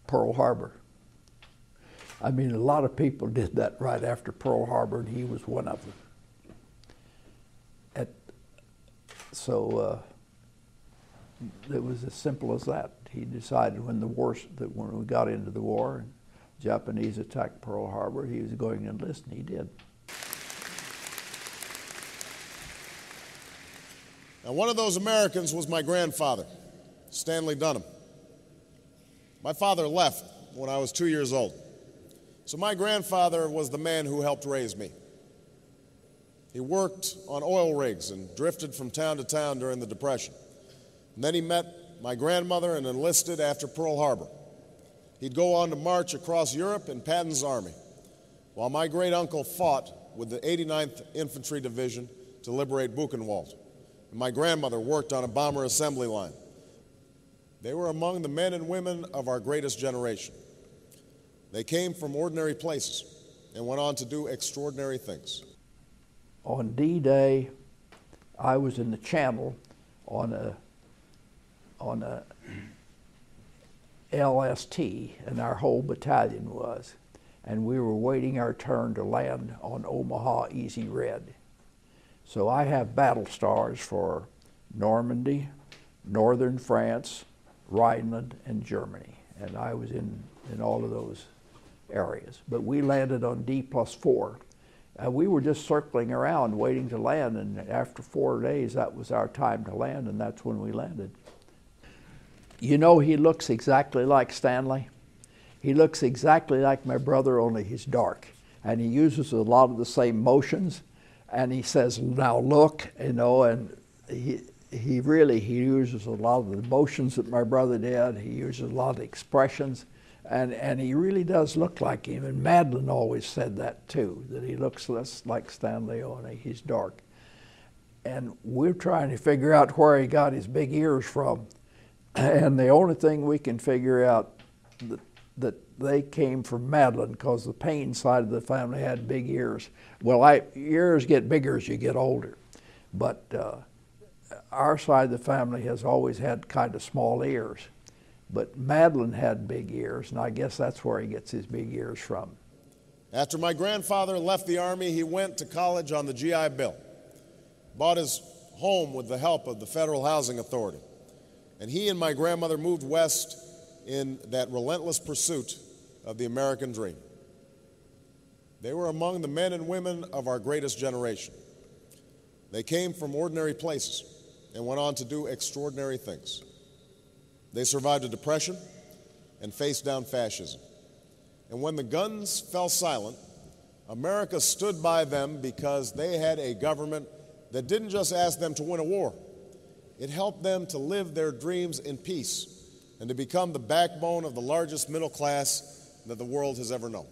Pearl Harbor. I mean, a lot of people did that right after Pearl Harbor, and he was one of them. So it was as simple as that. He decided when we got into the war and Japanese attacked Pearl Harbor, he was going to enlist, and he did. Now, one of those Americans was my grandfather, Stanley Dunham. My father left when I was 2 years old. So my grandfather was the man who helped raise me. He worked on oil rigs and drifted from town to town during the Depression. And then he met my grandmother and enlisted after Pearl Harbor. He'd go on to march across Europe in Patton's army, while my great-uncle fought with the 89th Infantry Division to liberate Buchenwald. And my grandmother worked on a bomber assembly line. They were among the men and women of our greatest generation. They came from ordinary places and went on to do extraordinary things. On D-Day, I was in the Channel on a LST, and our whole battalion was. And we were waiting our turn to land on Omaha Easy Red. So I have battle stars for Normandy, Northern France, Rhineland, and Germany. And I was in all of those areas. But we landed on D+4. We were just circling around waiting to land, and after 4 days that was our time to land, and that's when we landed. You know, he looks exactly like Stanley. He looks exactly like my brother, only he's dark. And he uses a lot of the same motions, and he says, now look, you know, and he uses a lot of the motions that my brother did. He uses a lot of expressions. And he really does look like him, and Madeline always said that too, that he looks less like Stanley, only he's dark. And we're trying to figure out where he got his big ears from. And the only thing we can figure out that they came from Madeline, because the Payne side of the family had big ears. Well, ears get bigger as you get older, but our side of the family has always had kind of small ears. But Madeline had big ears, and I guess that's where he gets his big ears from. After my grandfather left the Army, he went to college on the GI Bill, bought his home with the help of the Federal Housing Authority, and he and my grandmother moved west in that relentless pursuit of the American dream. They were among the men and women of our greatest generation. They came from ordinary places and went on to do extraordinary things. They survived a depression and faced down fascism. And when the guns fell silent, America stood by them because they had a government that didn't just ask them to win a war. It helped them to live their dreams in peace and to become the backbone of the largest middle class that the world has ever known.